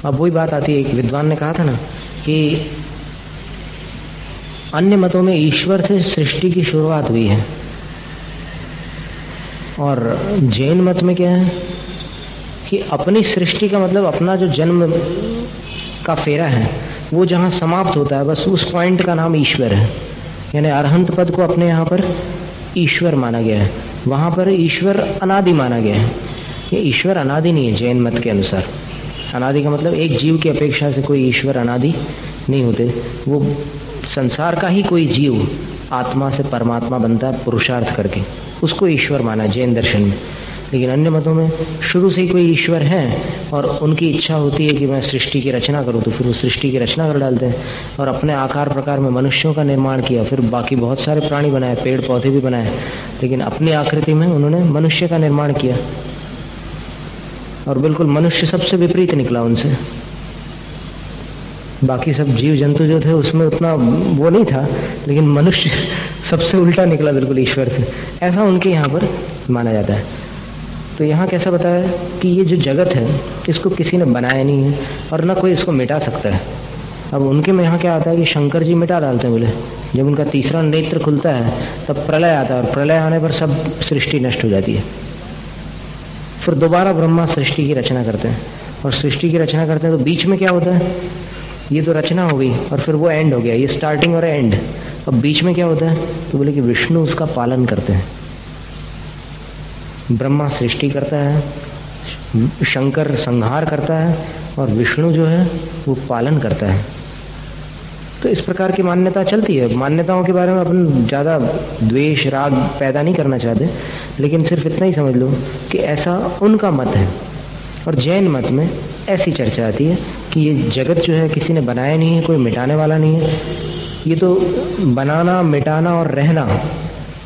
अब वही बात आती है, एक विद्वान ने कहा था ना कि अन्य मतों में ईश्वर से सृष्टि की शुरुआत हुई है, और जैन मत में क्या है कि अपनी सृष्टि का मतलब अपना जो जन्म का फेरा है वो जहाँ समाप्त होता है, बस उस पॉइंट का नाम ईश्वर है। यानी अरहंत पद को अपने यहाँ पर ईश्वर माना गया है, वहाँ पर ईश्वर अनादि माना गया है। ये ईश्वर अनादि नहीं है जैन मत के अनुसार। अनादि का मतलब एक जीव की अपेक्षा से कोई ईश्वर अनादि नहीं होते। वो संसार का ही कोई जीव आत्मा से परमात्मा बनता है पुरुषार्थ करके, उसको ईश्वर माना जैन दर्शन में। लेकिन अन्य मतों में शुरू से ही कोई ईश्वर है और उनकी इच्छा होती है कि मैं सृष्टि की रचना करूं, तो फिर वो सृष्टि की रचना कर डालते हैं और अपने आकार प्रकार में मनुष्यों का निर्माण किया, फिर बाकी बहुत सारे प्राणी बनाए, पेड़ पौधे भी बनाए, लेकिन अपनी आकृति में उन्होंने मनुष्य का निर्माण किया। और बिल्कुल मनुष्य सबसे विपरीत निकला उनसे। बाकी सब जीव जंतु जो थे उसमें उतना वो नहीं था, लेकिन मनुष्य सबसे उल्टा निकला बिल्कुल ईश्वर से, ऐसा उनके यहाँ पर माना जाता है। तो यहाँ कैसा बताया कि ये जो जगत है इसको किसी ने बनाया नहीं है और ना कोई इसको मिटा सकता है। अब उनके में यहाँ क्या आता है कि शंकर जी मिटा डालते हैं। बोले जब उनका तीसरा नेत्र खुलता है तब प्रलय आता है, और प्रलय आने पर सब सृष्टि नष्ट हो जाती है। फिर दोबारा ब्रह्मा सृष्टि की रचना करते हैं, और सृष्टि की रचना करते हैं तो बीच में क्या होता है, ये तो रचना हो गई और फिर वो एंड हो गया, ये स्टार्टिंग और एंड। अब बीच में क्या होता है, तो बोले कि विष्णु उसका पालन करते हैं। ब्रह्मा सृष्टि करता है, शंकर संहार करता है, और विष्णु जो है वो पालन करता है। तो इस प्रकार की मान्यता चलती है। मान्यताओं के बारे में अपन ज़्यादा द्वेष राग पैदा नहीं करना चाहते, लेकिन सिर्फ इतना ही समझ लो कि ऐसा उनका मत है। और जैन मत में ऐसी चर्चा आती है कि ये जगत जो है किसी ने बनाया नहीं है, कोई मिटाने वाला नहीं है। ये तो बनाना, मिटाना और रहना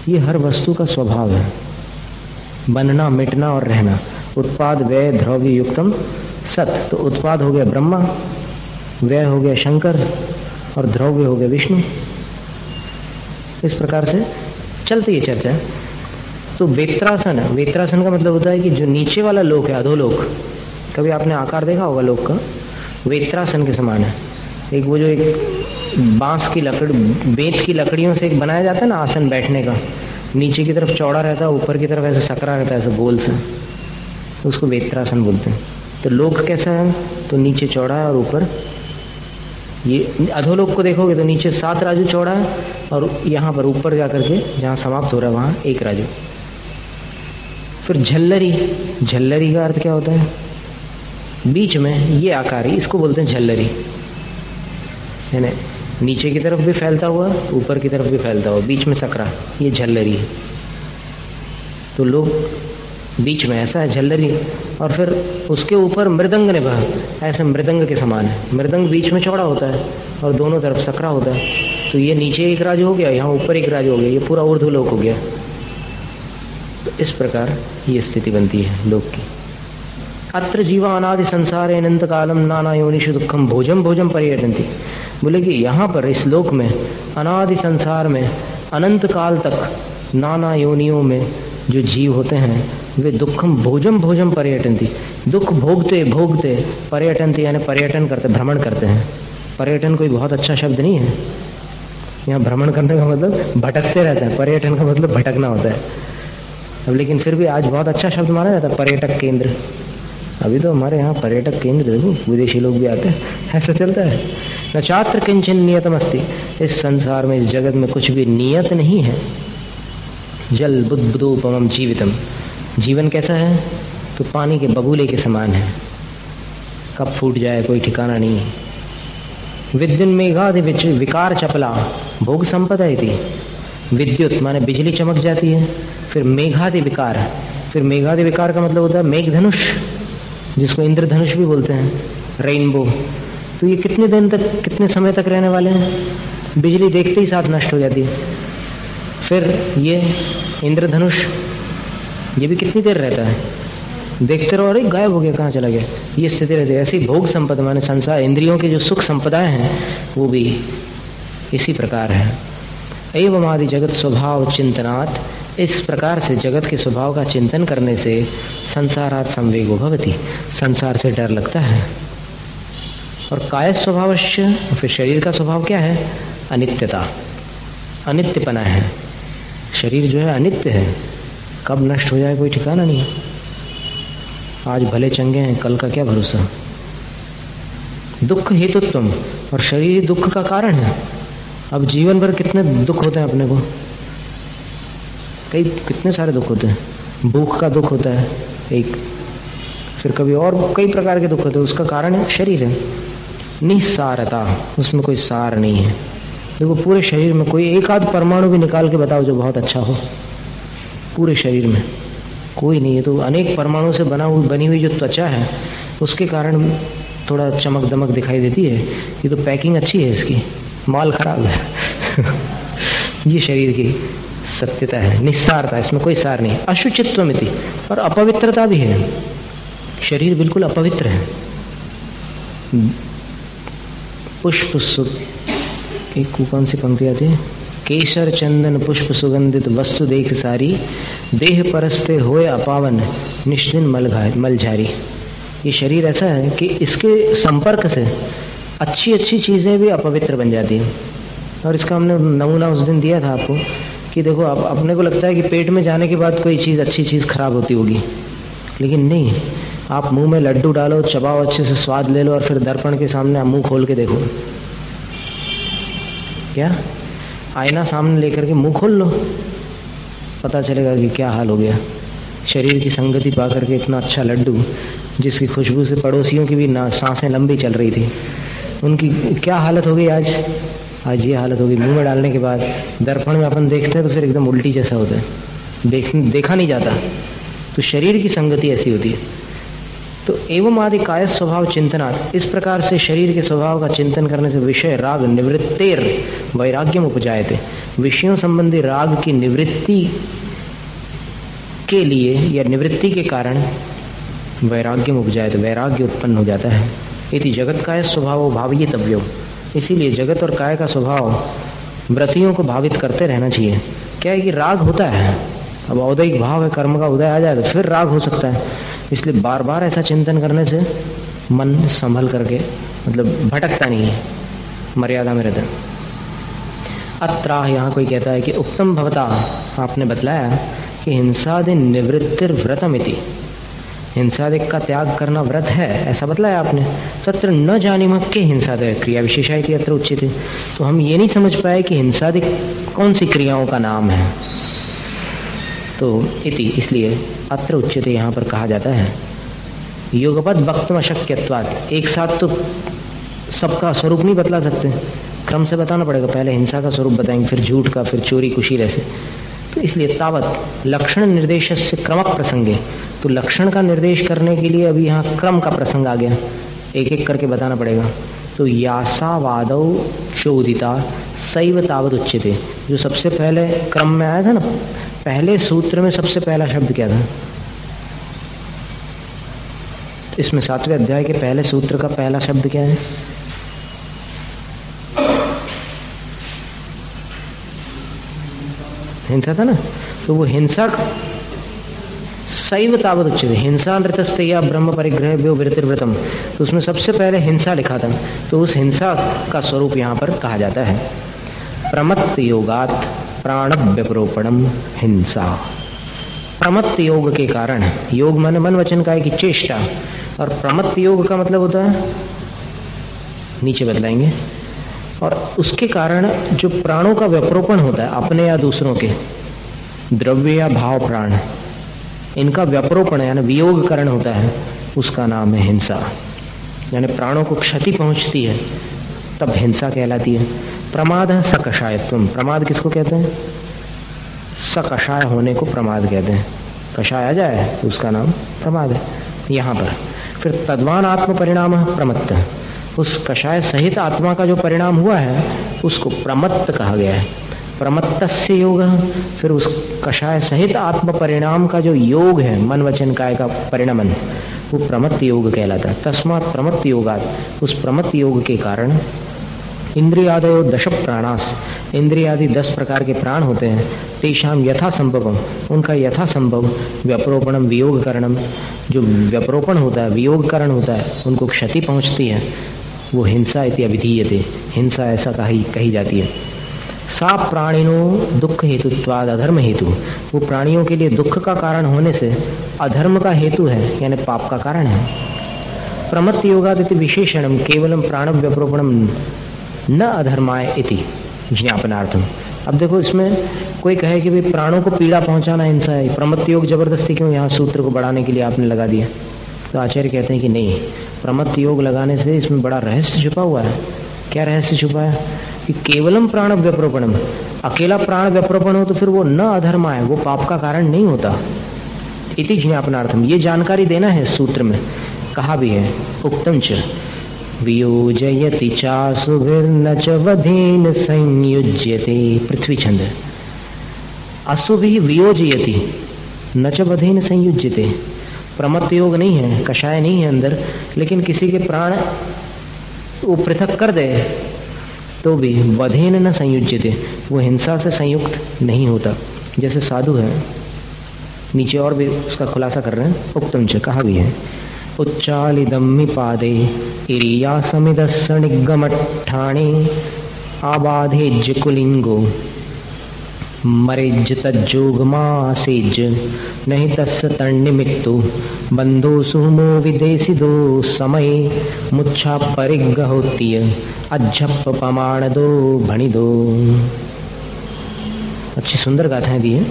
ये हर वस्तु का स्वभाव है। बनना, मिटना और रहना। उत्पाद व्यय द्रव्य युक्तम सत। तो उत्पाद हो गया ब्रह्मा, व्यय हो गया शंकर, और द्रव्य हो गया विष्णु। इस प्रकार से चलती है चर्चा। तो वेत्रासन, वेत्रासन का मतलब होता है कि जो नीचे वाला लोक है, अधोलोक। कभी आपने आकार देखा होगा लोक का, वेत्रासन के समान है। एक वो जो एक बांस की लकड़ी, बेंत की लकड़ियों से एक बनाया जाता है ना आसन बैठने का, नीचे की तरफ चौड़ा रहता है, ऊपर की तरफ ऐसे सकरा रहता है, ऐसे गोल से, तो उसको वेत्रासन बोलते हैं। तो लोक कैसा है, तो नीचे चौड़ा है और ऊपर, ये अधोलोक को देखोगे तो नीचे 7 राजू चौड़ा है और यहाँ पर ऊपर जाकर के जहाँ समाप्त हो रहा है वहाँ 1 राजू। फिर झल्लरी, झल्लरी का अर्थ क्या होता है, बीच में ये आकार ही, इसको बोलते हैं झल्लरी। है ना, नीचे की तरफ भी फैलता हुआ, ऊपर की तरफ भी फैलता हुआ, बीच में सकरा, ये झल्लरी है। तो लोग बीच में ऐसा है झल्लरी, और फिर उसके ऊपर मृदंग निभा, ऐसे मृदंग के समान है। मृदंग बीच में चौड़ा होता है और दोनों तरफ सकरा होता है। तो ये नीचे 1 राजू हो गया, यहाँ ऊपर 1 राजू हो गया, ये पूरा ऊर्ध्वलोक हो गया। तो इस प्रकार ये स्थिति बनती है लोक की। अत्र जीवा अनादि संसार अनंत कालम नाना योनिषु दुखम भोजम भोजम पर्यटन्ति। बोले कि यहाँ पर इस लोक में, अनादि संसार में, अनंत काल तक नाना योनियों में जो जीव होते हैं वे दुखम भोजम भोजम पर्यटन्ति, दुख भोगते भोगते पर्यटन्ति, यानी पर्यटन करते, भ्रमण करते हैं। पर्यटन कोई बहुत अच्छा शब्द नहीं है। यहाँ भ्रमण करने का मतलब भटकते रहते हैं, पर्यटन का मतलब भटकना होता है। अब लेकिन फिर भी आज बहुत अच्छा शब्द माना जाता है पर्यटक केंद्र। अभी तो हमारे यहाँ पर्यटक केंद्र देखो, विदेशी लोग भी आते हैं, ऐसा चलता है। न चात्र किंचन नियतम अस्ति, इस संसार में, इस जगत में कुछ भी नियत नहीं है। जल बुद्बुदोपमं जीवितम, जीवन कैसा है, तो पानी के बबूले के समान है, कब फूट जाए कोई ठिकाना नहीं है। विद्युन मेघादि विकार चपला भोग संपदा थी। विद्युत माने बिजली चमक जाती है, फिर मेघादि विकार, फिर मेघादि विकार का मतलब होता है मेघधनुष, जिसको इंद्रधनुष भी बोलते हैं, रेनबो। तो ये कितने दिन तक, कितने समय तक रहने वाले हैं, बिजली देखते ही साथ नष्ट हो जाती है। फिर ये इंद्रधनुष, ये भी कितनी देर रहता है, देखते रहो, अरे गायब हो गया, कहाँ चला गया, ये स्थिति रहती है। ऐसी भोग संपदा माने संसार, इंद्रियों की जो सुख संपदाएं हैं वो भी इसी प्रकार है। एवं आदि जगत स्वभाव चिंतनात्, इस प्रकार से जगत के स्वभाव का चिंतन करने से संसारात् संवेगो भवति, संसार से डर लगता है। और काय स्वभावश्च, फिर शरीर का स्वभाव क्या है? अनित्यता, अनित्यपना है। शरीर जो है अनित्य है, कब नष्ट हो जाए कोई ठिकाना नहीं। आज भले चंगे हैं, कल का क्या भरोसा। दुख हेतुत्वम, और शरीर दुख का कारण है। अब जीवन भर कितने दुख होते हैं अपने को, कितने सारे दुख होते हैं। भूख का दुख होता है एक, फिर कभी और कई प्रकार के दुख होते हैं, उसका कारण है शरीर है। निस्सारता, उसमें कोई सार नहीं है। देखो पूरे शरीर में कोई एक आध परमाणु भी निकाल के बताओ जो बहुत अच्छा हो, पूरे शरीर में कोई नहीं है। तो अनेक परमाणु से बनी हुई जो त्वचा है, उसके कारण थोड़ा चमक दमक दिखाई देती है। ये तो पैकिंग अच्छी है इसकी, माल खराब है। ये शरीर की सत्यता है, निस्सारता, इसमें कोई सार नहीं। अशुचित्वमिति, और अपवित्रता भी है। शरीर बिल्कुल अपवित्र है। पुष्प एक कौन सी पंक्ति आती है? केसर चंदन पुष्प सुगंधित वस्तु देख सारी, देह परस्ते होए अपावन निष्दिन मलझारी। ये शरीर ऐसा है कि इसके संपर्क से अच्छी अच्छी चीज़ें भी अपवित्र बन जाती हैं। और इसका हमने नमूना उस दिन दिया था आपको कि देखो, आप अपने को लगता है कि पेट में जाने के बाद कोई चीज़ अच्छी चीज़ खराब होती होगी, लेकिन नहीं। आप मुंह में लड्डू डालो, चबाओ, अच्छे से स्वाद ले लो, और फिर दर्पण के सामने आप मुंह खोल के देखो, क्या आईना सामने लेकर के मुंह खोल लो, पता चलेगा कि क्या हाल हो गया। शरीर की संगति पा करके इतना अच्छा लड्डू, जिसकी खुशबू से पड़ोसियों की भी सांसें लंबी चल रही थी, उनकी क्या हालत हो गई आज ये हालत होगी। मुंह में डालने के बाद दर्पण में अपन देखते हैं तो फिर एकदम उल्टी जैसा होता है, देखा नहीं जाता। तो शरीर की संगति ऐसी होती है। तो एवं आदि काय स्वभाव चिंतनात्, इस प्रकार से शरीर के स्वभाव का चिंतन करने से विषय राग निवृत्तेर वैराग्यम उपजायते, विषयों संबंधी राग की निवृत्ति के लिए या निवृत्ति के कारण वैराग्यम उपजायते, वैराग्य उत्पन्न हो जाता है। इति जगत काय स्वभाव भावयितव्यो, इसीलिए जगत और काय का स्वभाव व्रतियों को भावित करते रहना चाहिए। क्या है कि राग होता है, अब औदैहिक भाव है, कर्म का उदय आ जाए तो फिर राग हो सकता है। इसलिए बार बार ऐसा चिंतन करने से मन संभल करके, मतलब भटकता नहीं है, मर्यादा में रहता। अत्र यहाँ कोई कहता है कि उत्तम भवता, आपने बतलाया कि हिंसादि निवृत्तिर व्रतमिति, हिंसादिक का त्याग करना व्रत है, ऐसा बतलाया आपने। तत्र न जानिम के हिंसादय क्रिया विशेषा थी अत्र उचित, तो हम ये नहीं समझ पाए कि हिंसादिक कौन सी क्रियाओं का नाम है। तो इति, इसलिए अत्र उचित यहाँ पर कहा जाता है। युगपद वक्तुम अशक्यत्वात्, एक साथ तो सबका स्वरूप नहीं बतला सकते, क्रम से बताना पड़ेगा। पहले हिंसा का स्वरूप बताएंगे, फिर झूठ का, फिर चोरी कुशील ऐसे। तो इसलिए तावत लक्षण निर्देश से क्रमक प्रसंगे, तो लक्षण का निर्देश करने के लिए अभी यहाँ क्रम का प्रसंग आ गया, एक एक करके बताना पड़ेगा। तो यासावादौ चोदिता सैव तावत उच्यते, जो सबसे पहले क्रम में आया था ना, पहले सूत्र में सबसे पहला शब्द क्या था? इसमें 7वें अध्याय के पहले सूत्र का पहला शब्द क्या है? हिंसा था ना। तो वो हिंसा सैव तावत उच्यते, हिंसा नृतस्ते या ब्रह्म परिग्रह व्योवृत्तिर्व्रतम, तो उसमें सबसे पहले हिंसा लिखा था। तो उस हिंसा का स्वरूप यहाँ पर कहा जाता है। प्रमत्त योगात प्राण व्यपरोपणम हिंसा, प्रमत्त योग के कारण, योग माने मन वचन काय की चेष्टा, और प्रमत्त योग का मतलब होता है, नीचे बतलाएंगे, और उसके कारण जो प्राणों का व्यपरोपण होता है, अपने या दूसरों के, द्रव्य या भाव प्राण, इनका व्यपरोपण यानी वियोगकरण होता है, उसका नाम है हिंसा। यानी प्राणों को क्षति पहुंचती है तब हिंसा कहलाती है। प्रमाद है सकषायत्वम, प्रमाद किसको कहते हैं? सकषाय होने को प्रमाद कहते हैं। कषाय आ जाए तो उसका नाम प्रमाद है। यहाँ पर फिर तद्वान आत्म परिणाम प्रमत्त, उस कषाय सहित आत्मा का जो परिणाम हुआ है उसको प्रमत्त कहा गया है। प्रमत्तस्य योग, फिर उस कषाय सहित आत्म परिणाम का जो योग है, मन वचन काय का परिणमन, वो प्रमत्त योग कहलाता है। तस्मात् प्रमत्त योगात्, उस प्रमत्त योग के कारण इंद्रियादयो 10 प्राणास, इंद्रियादि 10 प्रकार के प्राण होते हैं। तेषाम यथा संभवम, उनका यथा संभव व्यपरोपणम वियोगकरणम, जो व्यपरोपण होता है, वियोगकरण होता है, उनको क्षति पहुंचती है। वो हिंसा इति अभिधीयते, हिंसा ऐसा कही जाती है। सा प्राणिनो दुख हेतुत्वाद अधर्म हेतु, वो प्राणियों के लिए दुख का कारण होने से अधर्म का हेतु है, यानी पाप का कारण है। प्रमत्त योगादिति विशेषणम केवलम प्राण व्यप्रोपणम न अधर्माय इति ज्ञापनार्थम। अब देखो इसमें कोई कहे कि भाई प्राणों को पीड़ा पहुंचाना हिंसा है, प्रमत्त योग जबरदस्ती क्यों यहाँ सूत्र को बढ़ाने के लिए आपने लगा दिया? तो आचार्य कहते हैं कि नहीं, प्रमत्त योग लगाने से इसमें बड़ा रहस्य छुपा हुआ है। क्या रहस्य छुपा है? कि केवलम प्राण व्यप्रोपणम, अकेला प्राण व्यप्रोपण हो तो फिर वो न अधर्म है, वो पाप का कारण नहीं होता। इति ज्ञापनार्थम, ये जानकारी देना है सूत्र में। कहा भी है उक्तम च वियोजयति चासुभिर्न च वधेन संयुज्यते, पृथ्वी छंद। असुभि वियोजयति न च वधेन संयुज्यते, प्रमत्त योग नहीं है, कषाय नहीं है अंदर, लेकिन किसी के प्राण वो पृथक कर दे तो भी वधेन न संयुज्यते, वो हिंसा से संयुक्त नहीं होता। जैसे साधु है, नीचे और भी उसका खुलासा कर रहे हैं। उक्तम च, कहा भी है उच्चालिदम्मि पादे इरिया समिदस्स निगमट्ठाणे आबाधेज्य कुलिंगो मरेज्य तज्जोगमासेज नहीं तस्य तन्निमित्तो बंधो सुमो विदेशिदो समय मुच्छा परिग्रहोत्य अज्झप पमाणदो भणिदो। अच्छी सुंदर गाथाएं दी है।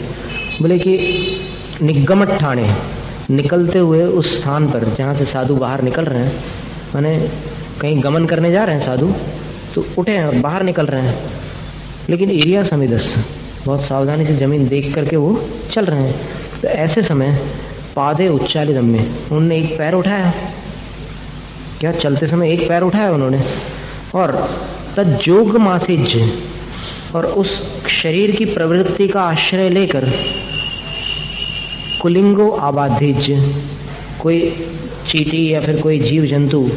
बोले कि निगमट्ठाणे, निकलते हुए उस स्थान पर जहाँ से साधु बाहर निकल रहे हैं, माने कहीं गमन करने जा रहे हैं साधु, तो उठे हैं बाहर निकल रहे हैं, लेकिन एरिया समिदस, बहुत सावधानी से जमीन देख करके वो चल रहे हैं। तो ऐसे समय पादे उच्चालिदम में उन्होंने एक पैर उठाया, क्या चलते समय एक पैर उठाया उन्होंने, और तज्जोग मासेज, और उस शरीर की प्रवृत्ति का आश्रय लेकर कुलिंगो आबाधिज, कोई चींटी या फिर कोई जीव जंतु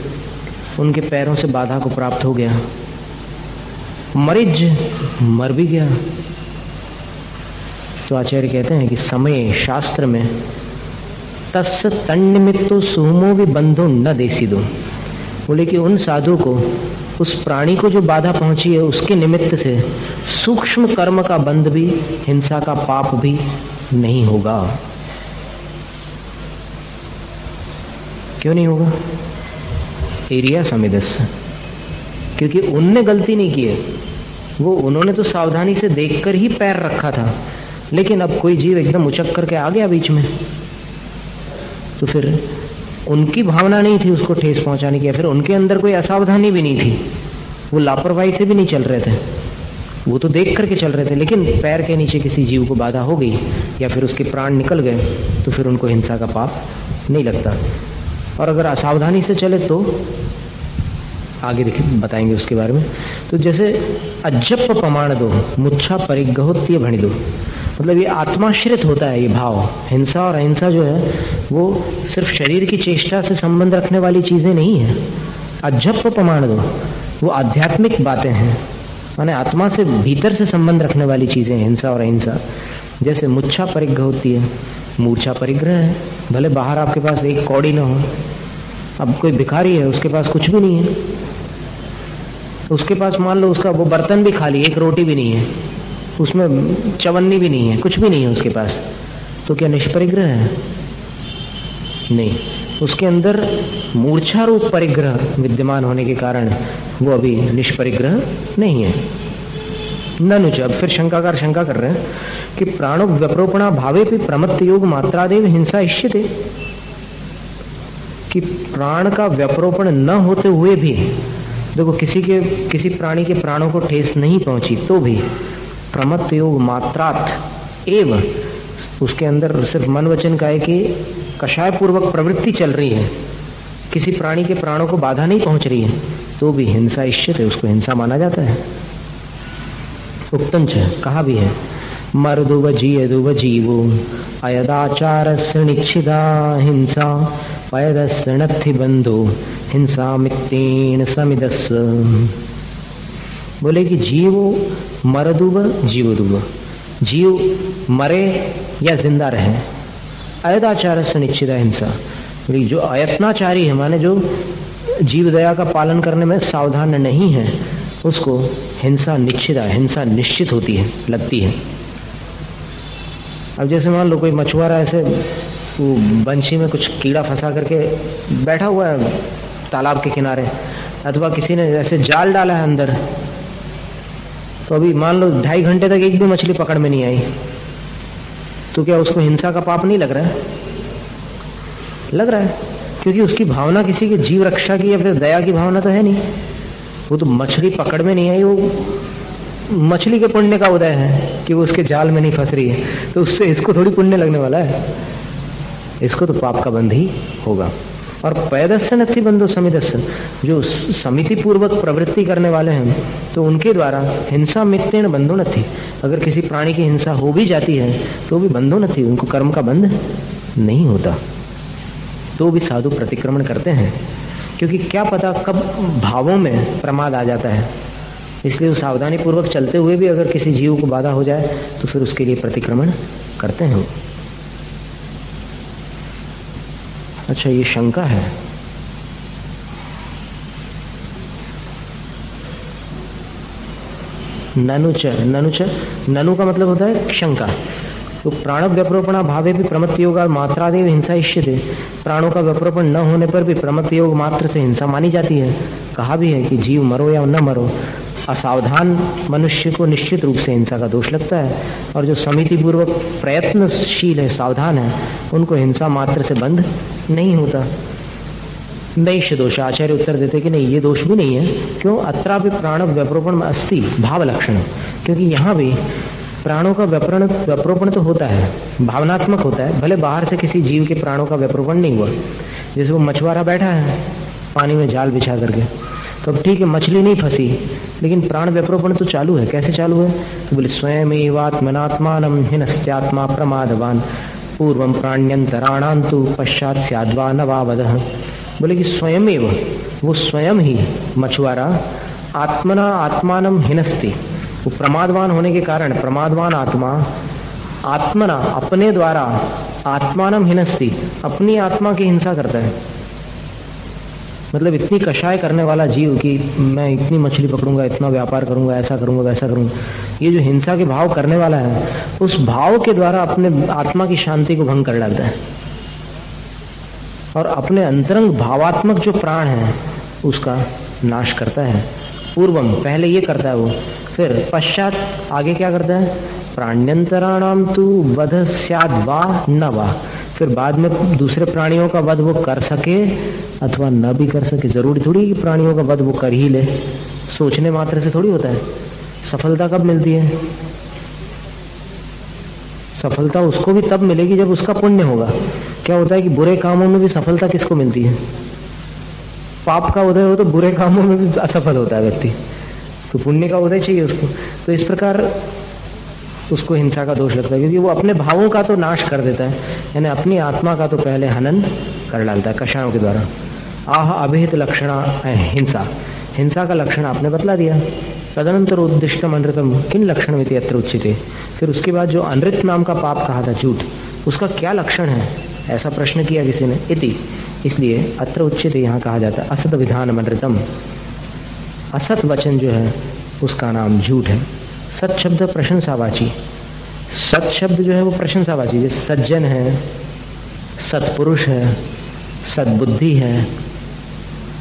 उनके पैरों से बाधा को प्राप्त हो गया, मरिज मर भी गया। तो आचार्य कहते हैं कि समय शास्त्र में तस् तन्निमित्तो सुमो भी बंधो न देसी दो, बोले कि उन साधु को, उस प्राणी को जो बाधा पहुंची है उसके निमित्त से सूक्ष्म कर्म का बंध भी, हिंसा का पाप भी नहीं होगा। क्यों नहीं होगा? एरिया समिदस, क्योंकि उनने गलती नहीं की है, वो उन्होंने तो सावधानी से देखकर ही पैर रखा था, लेकिन अब कोई जीव एकदम उचक करके आ गया बीच में, तो फिर उनकी भावना नहीं थी उसको ठेस पहुंचाने की, या फिर उनके अंदर कोई असावधानी भी नहीं थी, वो लापरवाही से भी नहीं चल रहे थे, वो तो देख करके चल रहे थे, लेकिन पैर के नीचे किसी जीव को बाधा हो गई या फिर उसके प्राण निकल गए तो फिर उनको हिंसा का पाप नहीं लगता। और अगर असावधानी से चले तो आगे बताएंगे उसके बारे में। तो जैसे अज्जप प्रमाण दो मुच्छा परिग्रहोत्य भणि दो, मतलब ये आत्माश्रित होता है ये भाव। हिंसा और अहिंसा जो है वो सिर्फ शरीर की चेष्टा से संबंध रखने वाली चीजें नहीं है। अज्जप प्रमाण दो वो आध्यात्मिक बातें हैं, माने आत्मा से भीतर से संबंध रखने वाली चीजें हैं हिंसा और अहिंसा। जैसे मुच्छा परिग्रह होती है, मूर्छा परिग्रह है, भले बाहर आपके पास एक कौड़ी ना हो, अब कोई भिखारी है उसके पास कुछ भी नहीं है, उसके पास मान लो उसका वो बर्तन भी खाली, एक रोटी भी नहीं है, उसमें चवन्नी भी नहीं है, कुछ भी नहीं है उसके पास, तो क्या निष्परिग्रह है? नहीं, उसके अंदर मूर्छा रूप परिग्रह विद्यमान होने के कारण वो अभी निष्परिग्रह नहीं है। ननुच, अब फिर शंकाकार शंका कर रहे हैं कि प्राणो व्यप्रोपणा भावे भी प्रमत्त योग मात्रादेव हिंसा इष्यते, कि प्राण का व्यप्रोपण न होते हुए भी देखो किसी प्राणी के प्राणों को ठेस नहीं पहुंची तो भी प्रमत्त योग मात्रात एव, उसके अंदर सिर्फ मन वचन का है कि कषाय पूर्वक प्रवृत्ति चल रही है, किसी प्राणी के प्राणों को बाधा नहीं पहुंच रही है, तो भी हिंसा इष्यत है, उसको हिंसा माना जाता है। उक्तंच, कहा भी है मर्दुव जीयदुव जीवो अयदाचारस्य निच्छिदा हिंसा पयदस्य नत्थि बंधो हिंसा मित्तेन समिदस्। बोले कि जीवो मरदुव जीवदुव, जीव मरे या जिंदा रहे, अयदाचारस्य निच्छिदा हिंसा, जो अयत्नाचारी है माने जो जीव दया का पालन करने में सावधान नहीं है, उसको हिंसा निश्चित होती है, लगती है। अब जैसे मान लो कोई मछुआरा ऐसे वो बंशी में कुछ कीड़ा फंसा करके बैठा हुआ है तालाब के किनारे, अथवा किसी ने ऐसे जाल डाला है अंदर, तो अभी मान लो 2.5 घंटे तक एक भी मछली पकड़ में नहीं आई, तो क्या उसको हिंसा का पाप नहीं लग रहा है? लग रहा है, क्योंकि उसकी भावना किसी के जीव रक्षा की या फिर दया की भावना तो है नहीं। वो तो मछली पकड़ में नहीं आई, वो मछली के पुण्य का उदय है कि वो उसके जाल में नहीं फंस रही है, तो उससे इसको थोड़ी पुण्य लगने वाला है, इसको तो पाप का बंध ही होगा। और पैदस्य नथि बंधो समिदस्य, जो समिति पूर्वक प्रवृत्ति करने वाले हैं तो उनके द्वारा हिंसा मित्तेन बंधो नथि, अगर किसी प्राणी की हिंसा हो भी जाती है तो भी बंधो नथि, उनको कर्म का बंध नहीं होता, तो भी साधु प्रतिक्रमण करते हैं, क्योंकि क्या पता कब भावों में प्रमाद आ जाता है, इसलिए वो सावधानी पूर्वक चलते हुए भी अगर किसी जीव को बाधा हो जाए तो फिर उसके लिए प्रतिक्रमण करते हैं। अच्छा, ये शंका है। ननुच ननु का मतलब होता है शंका। तो प्राण व्यपरोपणा भावे भी प्रमत्त योगा मात्रादेव हिंसा इष्यते, प्राणों का व्यपरोपण न होने पर भी प्रमत्त योग मात्र से हिंसा मानी जाती है। कहा भी है कि जीव मरो या न मरो, असावधान मनुष्य को निश्चित रूप से हिंसा का दोष लगता है, और जो समिति पूर्वक प्रयत्नशील है, सावधान है, उनको हिंसा मात्र से बंध नहीं होता। नैष दोष, आचार्य उत्तर देते कि नहीं, ये दोष भी नहीं है। क्यों? अत्रापि प्राण व्यपरोपण में अस्ति भाव लक्षण, क्योंकि यहाँ भी प्राणों का व्यपरोपण तो होता है, भावनात्मक होता है, भले बाहर से किसी जीव के प्राणों का व्यपरोपण नहीं हुआ। जैसे वो मछुआरा बैठा है पानी में जाल बिछा करके, तो अब ठीक है मछली नहीं फंसी, लेकिन प्राण व्यपरोपण तो चालू है। कैसे चालू है? तो बोले स्वयमेवात्मनात्मानं हिनस्त्यात्मा प्रमादवान पूर्वं प्राण्यंतराणान्तु पश्चात् स्याद्वा नवावदः। बोले कि स्वयमेव, वो स्वयं ही मछुआरा आत्मना आत्मानं हिनस्ति, वो प्रमादवान होने के कारण, प्रमादवान आत्मा आत्मना अपने द्वारा आत्मानं हिनस्ति, अपनी आत्मा की हिंसा करता है। मतलब इतनी कषाय करने वाला जीव कि मैं इतनी मछली पकड़ूंगा, इतना व्यापार करूंगा, ऐसा करूंगा, वैसा करूंगा, ये जो हिंसा के भाव करने वाला है, उस भाव के द्वारा अपने आत्मा की शांति को भंग कर डालता है, और अपने अंतरंग भावात्मक जो प्राण है उसका नाश करता है। पूर्वम, पहले ये करता है वो, फिर पश्चात आगे क्या करता है? प्राण्यंतराणाम तु वध स्याद् वा न वा, फिर बाद में दूसरे प्राणियों का वध वो कर सके अथवा न भी कर सके। जरूरी थोड़ी कि प्राणियों का वध वो कर ही ले, सोचने मात्र से थोड़ी होता है। सफलता कब मिलती है? सफलता उसको भी तब मिलेगी जब उसका पुण्य होगा। क्या होता है कि बुरे कामों में भी सफलता किसको मिलती है? पाप का उदय हो तो बुरे कामों में भी असफल होता है व्यक्ति, तो पुण्य का उदय चाहिए उसको। तो इस प्रकार उसको हिंसा का दोष लगता है, क्योंकि वो अपने भावों का तो नाश कर देता है, यानी अपनी आत्मा का तो पहले हनन कर डालता है कषायों के द्वारा। आह अभिहित लक्षणा हिंसा, हिंसा का लक्षण आपने बतला दिया। तदनंतर उद्दिष्टम अनृतम किन लक्षण में अत्र उच्यते, फिर उसके बाद जो अनृत नाम का पाप कहा था, झूठ, उसका क्या लक्षण है, ऐसा प्रश्न किया किसी ने। इति, इसलिए अत्र उच्यते, यहाँ कहा जाता है असत विधान अनृतम, असत वचन जो है उसका नाम झूठ है। सत शब्द प्रशंसावाची, सत शब्द जो है वो प्रशंसावाची, जैसे सज्जन है, सत्पुरुष है, सद्बुद्धि है।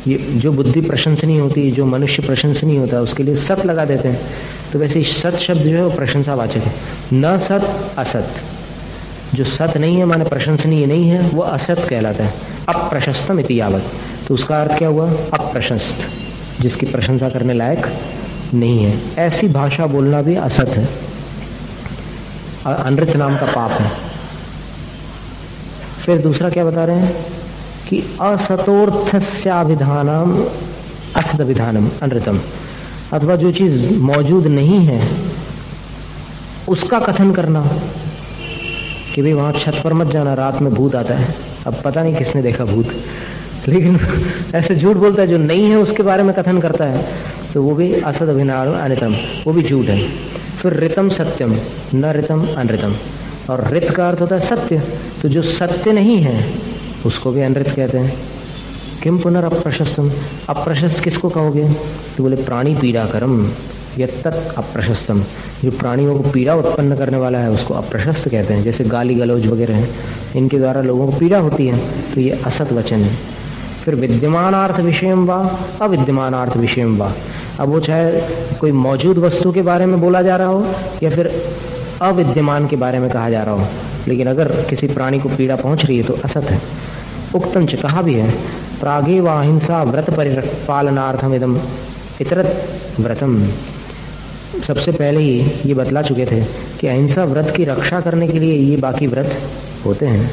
ये जो बुद्धि प्रशंसनीय होती है, जो मनुष्य प्रशंसनीय होता है, उसके लिए सत लगा देते हैं। तो वैसे सत शब्द जो है वो प्रशंसावाचक है। न सत असत, जो सत नहीं है माने प्रशंसनीय नहीं है, वो असत कहलाता है। अप्रशस्तम इति यावत, तो उसका अर्थ क्या हुआ? अप्रशस्त, जिसकी प्रशंसा करने लायक नहीं है। ऐसी भाषा बोलना भी असत है, अनृत नाम का पाप है। फिर दूसरा क्या बता रहे हैं कि असतोर्थस्याभिधानम असत विधानम अनृतम, अथवा जो चीज मौजूद नहीं है उसका कथन करना कि भाई वहां छत पर मत जाना, रात में भूत आता है। अब पता नहीं किसने देखा भूत, लेकिन ऐसे झूठ बोलता है, जो नहीं है उसके बारे में कथन करता है, तो वो भी असत अभिधानम अनितम, वो भी झूठ है। फिर ऋतम सत्यम न ऋतम अनृतम, और ऋत का अर्थ होता है सत्य, तो जो सत्य नहीं है उसको भी अनृत कहते हैं। किम पुनरअप्रशस्तम, अप्रशस्त किसको कहोगे? तो बोले प्राणी पीड़ाकरम यत्तत् अप्रशस्तम, जो प्राणियों को पीड़ा उत्पन्न करने वाला है उसको अप्रशस्त कहते हैं। जैसे गाली गलौज वगैरह हैं, इनके द्वारा लोगों को पीड़ा होती है, तो ये असत वचन है। फिर विद्यमानार्थ विषयम वा अविद्यमानार्थ विषयम वा, अब वो चाहे कोई मौजूद वस्तु के बारे में बोला जा रहा हो या फिर अविद्यमान के बारे में कहा जा रहा हो, लेकिन अगर किसी प्राणी को पीड़ा पहुंच रही है तो असत है। उक्तम च, कहा भी है, प्रागे व अहिंसा व्रत परिपालनार्थम इदम इतरत व्रतम, सबसे पहले ही ये बतला चुके थे कि अहिंसा व्रत की रक्षा करने के लिए ये बाकी व्रत होते हैं।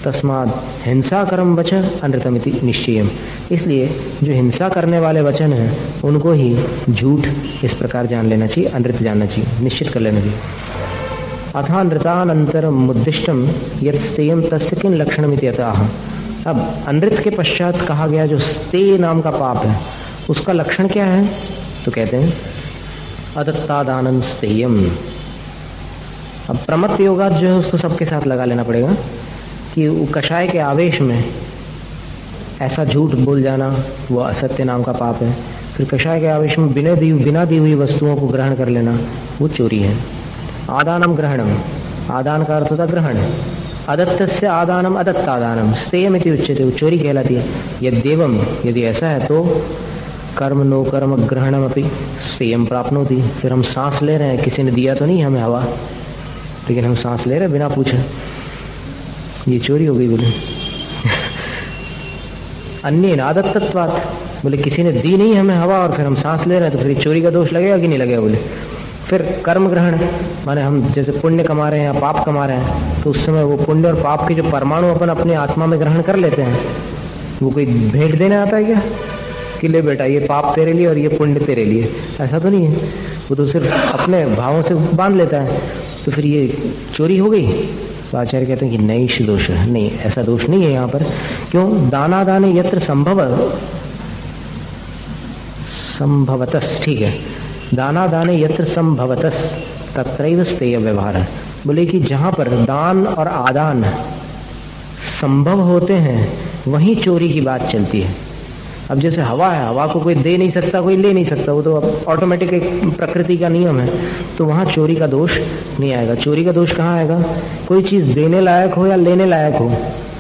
तस्माद हिंसा कर्म वचन अनृतमिति निश्चयम, इसलिए जो हिंसा करने वाले वचन हैं उनको ही झूठ इस प्रकार जान लेना चाहिए, अनृत जानना चाहिए, निश्चित कर लेना चाहिए। अथा नृतानंतरम मुद्दिष्टम यत् स्तेयम तस्य किन लक्षणमिति अतः, अब अनृत के पश्चात कहा गया जो स्तेय नाम का पाप है उसका लक्षण क्या है? तो कहते हैं अदत्तादानं स्तेयम। अब प्रमत्त योगा जो है उसको सबके साथ लगा लेना पड़ेगा कि वो कषाय के आवेश में ऐसा झूठ बोल जाना वो असत्य नाम का पाप है। फिर कषाय के आवेश में बिना दी हुई वस्तुओं को ग्रहण कर लेना वो चोरी है। आदानम ग्रहणम, आदान का अर्थ होता ग्रहण, अदत्तस्य आदानम अदत्तादानम स्तेयम इति उच्यते, वो चोरी कहलाती है। यद्येवम, यदि ऐसा है तो कर्म नो कर्म ग्रहणम अपि स्तेयम प्राप्नोति, फिर हम सांस ले रहे हैं, किसी ने दिया तो नहीं हमें हवा, लेकिन हम सांस ले रहे हैं बिना पूछे, ये चोरी हो गई। बोले अन्य आदत्तत्वात्, बोले किसी ने दी नहीं हमें हवा और फिर हम सांस ले रहे हैं तो फिर चोरी का दोष लगेगा कि नहीं लगेगा? बोले फिर कर्म ग्रहण, माने हम जैसे पुण्य कमा रहे हैं या पाप कमा रहे हैं तो उस समय वो पुण्य और पाप के जो परमाणु अपन अपने आत्मा में ग्रहण कर लेते हैं, वो कोई भेंट देने आता है क्या कि ले बेटा ये पाप तेरे लिए और ये पुण्य तेरे लिए? ऐसा तो नहीं है, वो तो सिर्फ अपने भावों से बांध लेता है। तो फिर ये चोरी हो गई। तो आचार्य कहते हैं कि नैष दोष है, नहीं ऐसा दोष नहीं है यहाँ पर। क्यों? दाना दाने यत्र संभवतस, ठीक है, दाना दाने यत्र संभवतस तत्रैव स्तेय व्यवहार है। बोले कि जहां पर दान और आदान संभव होते हैं वहीं चोरी की बात चलती है। अब जैसे हवा है, हवा को कोई दे नहीं सकता, कोई ले नहीं सकता, वो तो ऑटोमेटिक एक प्रकृति का नियम है, तो वहां चोरी का दोष नहीं आएगा। चोरी का दोष कहाँ आएगा? कोई चीज देने लायक हो या लेने लायक हो,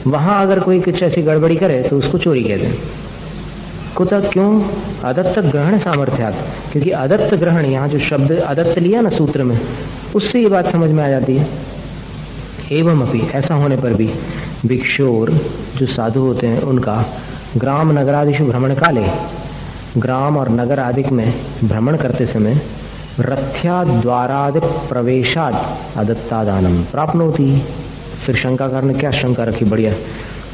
वहां अगर कोई कुछ ऐसी गड़बड़ी करे तो उसको चोरी कहते हैं। कुतः? क्यों? अदत्त ग्रहण सामर्थ्यात, क्योंकि अदत्त ग्रहण, यहाँ जो शब्द अदत्त लिया ना सूत्र में, उससे ये बात समझ में आ जाती है। एवं अपि, ऐसा होने पर भी, भिक्षोर जो साधु होते हैं उनका ग्राम नगरादिषु भ्रमण काले, ग्राम और नगर आदि में भ्रमण करते समय रथ्या द्वारादि प्रवेशाद अदत्तादानम प्राप्नोति। फिर शंका करने, क्या शंका रखी बढ़िया,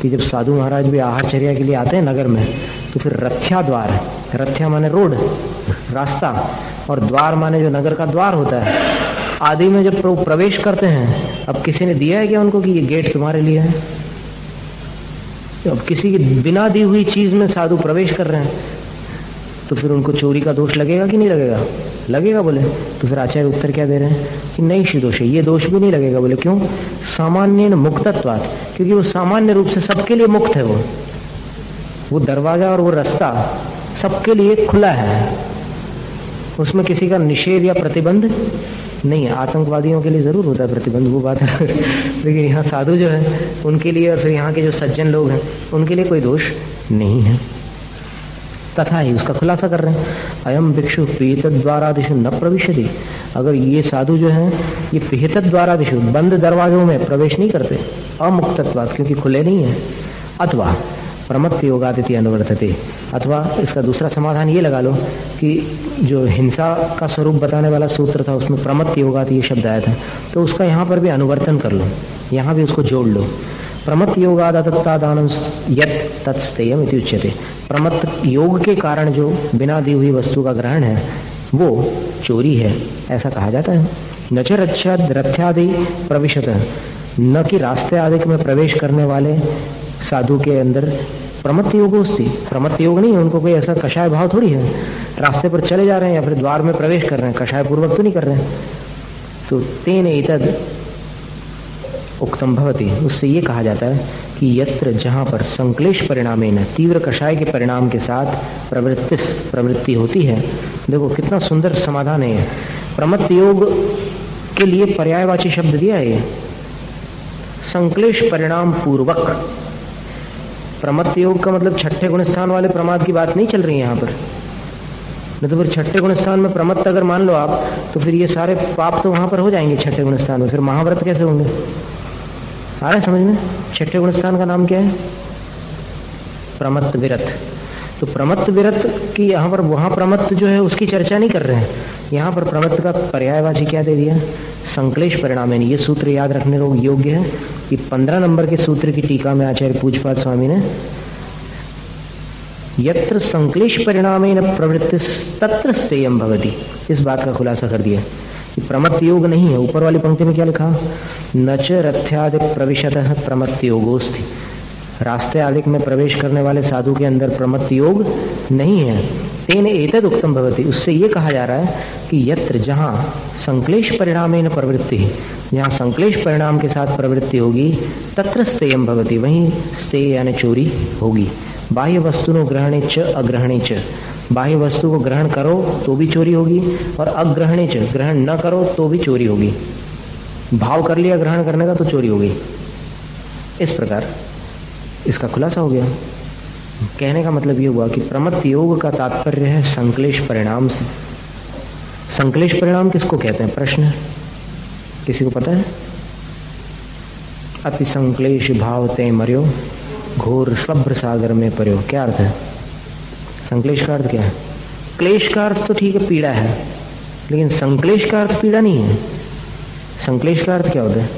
कि जब साधु महाराज भी आहारचर्या के लिए आते हैं नगर में तो फिर रथ्या द्वार, रथ्या माने रोड, रास्ता, और द्वार माने जो नगर का द्वार होता है, आदि में जब प्रवेश करते हैं, अब किसी ने दिया है क्या उनको कि ये गेट तुम्हारे लिए है? अब किसी की बिना दी हुई चीज में साधु प्रवेश कर रहे हैं तो फिर उनको चोरी का दोष लगेगा कि नहीं लगेगा? लगेगा। बोले तो फिर आचार्य उत्तर क्या दे रहे हैं कि नहीं दोष है, ये दोष भी नहीं लगेगा। बोले क्यों? सामान्य मुक्तत्वात्, क्योंकि वो सामान्य रूप से सबके लिए मुक्त है। वो दरवाजा और वो रास्ता सबके लिए खुला है, उसमें किसी का निषेध या प्रतिबंध नहीं है। आतंकवादियों के लिए जरूर होता है प्रतिबंध, वो बात है लेकिन यहाँ साधु जो है उनके लिए और फिर यहाँ के जो सज्जन लोग हैं उनके लिए कोई दोष नहीं है। तथा ही उसका खुलासा कर रहे हैं, अयम भिक्षु पिहित द्वारादिषु न प्रविशति, अगर ये साधु जो है ये पिहित द्वारादिषु बंद दरवाजों में प्रवेश नहीं करते, अमुक्तत्वात् क्योंकि खुले नहीं है। अथवा प्रमत्त योगादिति अनुवर्तते, अथवा इसका दूसरा समाधान ये लगा लो कि जो हिंसा का स्वरूप बताने वाला सूत्र था उसमें प्रमत्त योगादि ये शब्द आया था, तो उसका यहाँ पर भी अनुवर्तन कर लो, यहाँ भी उसको जोड़ लो। प्रमत्त योगादत्तादानम यत् तत्स्तेयम इति उच्यते, प्रमत्त योग के कारण जो बिना दी हुई वस्तु का ग्रहण है वो चोरी है, ऐसा कहा जाता है। न च रथ्यादि प्रविशत, न कि रास्ते आदि में प्रवेश करने वाले साधु के अंदर प्रमत्त योग होती, प्रमत्त योग नहीं है, उनको कोई ऐसा कषाय भाव थोड़ी है, रास्ते पर चले जा रहे हैं या फिर द्वार में प्रवेश कर रहे हैं, कषाय पूर्वक तो नहीं कर रहे हैं। तो तेन एतद उक्तम भवति, उससे ये कहा जाता है कि यत्र जहाँ पर संक्लेश परिणामेन तीव्र कषाय के परिणाम के साथ प्रवृत्ति होती है। देखो कितना सुंदर समाधान है। प्रमत्त योग के लिए पर्यायवाची शब्द दिया है, संक्लेश परिणाम पूर्वक। प्रमत्त योग का मतलब छठे गुण स्थान वाले प्रमाद की बात नहीं चल रही है यहाँ पर। नहीं तो फिर छठे गुण स्थान में प्रमत्त अगर मान लो आप, तो फिर ये सारे पाप तो वहां पर हो जाएंगे छठे गुण स्थान में, फिर महाव्रत कैसे होंगे? आ रहा है समझ में? छठे गुण स्थान का नाम क्या है? प्रमत्त विरत। तो प्रमत्त विरत की यहाँ पर, वहां प्रमत्त जो है उसकी चर्चा नहीं कर रहे हैं, यहाँ पर प्रमत्त का पर्यायवाची क्या दे दिया? संक्लेश परिणाम। ये सूत्र याद रखने योग्य है कि 15 नंबर के सूत्र की टीका में आचार्य पूज्यपाद स्वामी ने यत्र संक्लेश परिणामेन प्रवृत्तिस् तत्र स्थेयं भवति, इस बात का खुलासा कर दिया कि प्रमत्त योग नहीं है। ऊपर वाली पंक्ति में क्या लिखा? न च रथ्यादि प्रविशतः प्रमत्त योगोस्ति, रास्ते आदि में प्रवेश करने वाले साधु के अंदर प्रमत्त योग नहीं है। तेन एतद उक्तम भवति, उससे ये कहा जा रहा है कि यत्र जहाँ संक्लेश परिणामेन प्रवृत्ति, जहाँ संक्लेश परिणाम के साथ प्रवृत्ति होगी, तत्र स्थेयं भवति, वहीं स्थेय यानी चोरी होगी। बाह्य वस्तुनो ग्रहणे च अग्रहणे च, बाह्य वस्तु को ग्रहण करो तो भी चोरी होगी, और अग्रहणे च, ग्रहण न करो तो भी चोरी होगी। भाव कर लिया ग्रहण करने का तो चोरी होगी। इस प्रकार इसका खुलासा हो गया। कहने का मतलब ये हुआ कि प्रमत्त योग का तात्पर्य है संक्लेश परिणाम से। संक्लेश परिणाम किसको कहते हैं? प्रश्न है, किसी को पता है? अति संक्लेश भाव ते मर्यो, घोर स्वभ्र सागर में पर्यो। क्या अर्थ है संक्लेश का? अर्थ क्या है? क्लेश का अर्थ तो ठीक है पीड़ा है, लेकिन संक्लेश का अर्थ पीड़ा नहीं है। संक्लेश का अर्थ क्या होता है?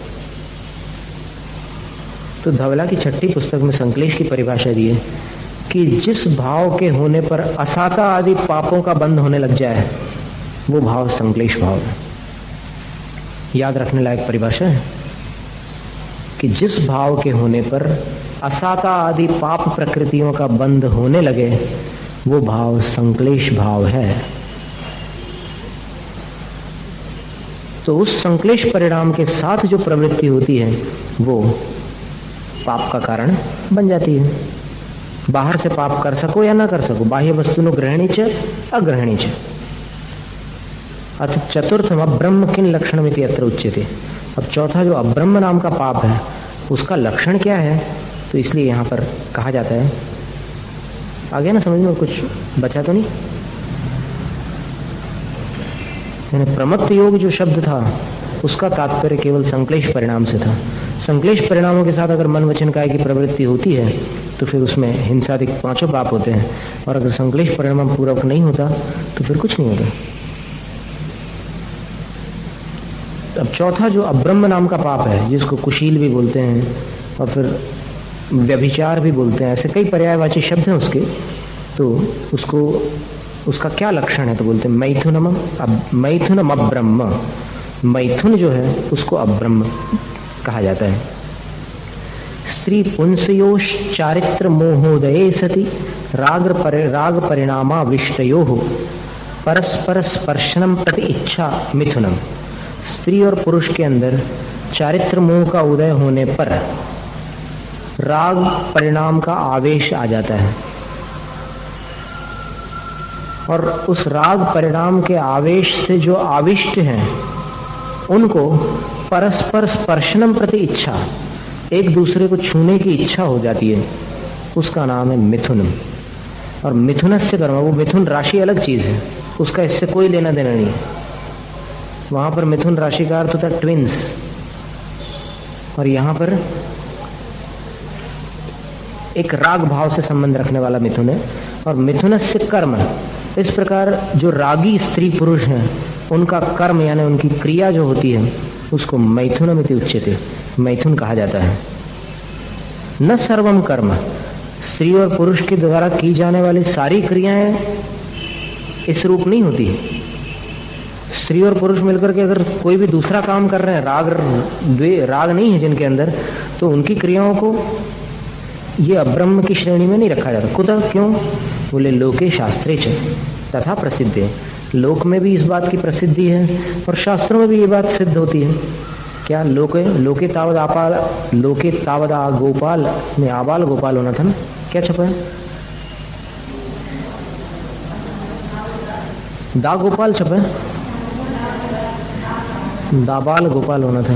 तो धवला की छठी पुस्तक में संक्लेश की परिभाषा दी है कि जिस भाव के होने पर असाता आदि पापों का बंध होने लग जाए, वो भाव संक्लेश भाव है। याद रखने लायक परिभाषा है कि जिस भाव के होने पर असाता आदि पाप प्रकृतियों का बंध होने लगे, वो भाव संक्लेश भाव है। तो उस संक्लेश परिणाम के साथ जो प्रवृत्ति होती है वो पाप का कारण बन जाती है। बाहर से पाप कर सको या ना कर सको, बाह्य वस्तुनो ग्रहणी च अग्रहणी च। अथ चतुर्थम अब्रह्म किन लक्षणमिति अत्र उच्यते। अब चौथा जो अब्रह्म नाम का पाप है, उसका लक्षण क्या है? तो इसलिए यहाँ पर कहा जाता है, आगे ना समझ में कुछ बचा तो नहीं? यानी प्रमत्त योग जो शब्द था उसका तात्पर्य केवल संक्लेश परिणाम से था। संक्लेश परिणामों के साथ अगर मन वचन काया की प्रवृत्ति होती है तो फिर उसमें हिंसादिक 5 पाप होते हैं, और अगर संक्लेश परिणाम पूर्वक नहीं होता तो फिर कुछ नहीं होता। अब चौथा जो अब्रह्म नाम का पाप है, जिसको कुशील भी बोलते हैं और फिर व्यभिचार भी बोलते हैं, ऐसे कई पर्यायवाची शब्द हैं उसके, तो उसका क्या लक्षण है? तो बोलते हैं मैथुनम अब्रह्म। मैथुन जो है उसको अब्रह्म कहा जाता है। स्त्री पुंसयोश चारित्र मोहोदये सति राग परिणामा विष्टयो परस्पर स्पर्शनम प्रति इच्छा मिथुनम। स्त्री और पुरुष के अंदर चारित्र मोह का उदय होने पर राग परिणाम का आवेश आ जाता है, और उस राग परिणाम के आवेश से जो आविष्ट हैं उनको परस्पर स्पर्शनम प्रति इच्छा, एक दूसरे को छूने की इच्छा हो जाती है, उसका नाम है मिथुन। और मिथुनस्य कर्म, वो मिथुन राशि अलग चीज है, उसका इससे कोई लेना देना नहीं है। वहां पर मिथुन राशि का अर्थ होता है ट्विंस, और यहां पर एक राग भाव से संबंध रखने वाला मिथुन है। और मिथुनस्य कर्म, इस प्रकार जो रागी स्त्री पुरुष हैं उनका कर्म यानी उनकी क्रिया जो होती है उसको मैथुनमिति उच्यते, मैथुन कहा जाता है। न सर्वम कर्म, स्त्री और पुरुष के द्वारा की जाने वाली सारी क्रियाएं इस रूप नहीं होती। स्त्री और पुरुष मिलकर के अगर कोई भी दूसरा काम कर रहे हैं, राग नहीं है जिनके अंदर, तो उनकी क्रियाओं को ये अब्रह्म की श्रेणी में नहीं रखा जाता। कुतः, क्यों? बोले लोके शास्त्रे च तथा प्रसिद्ध है। लोक में भी इस बात की प्रसिद्धि है और शास्त्रों में भी ये बात सिद्ध होती है क्या लोके लोके तावद आपाल, लोके तावद आ गोपाल में आबाल गोपाल होना था ना, क्या छपा है? दा गोपाल छपा है, दाबाल गोपाल होना था।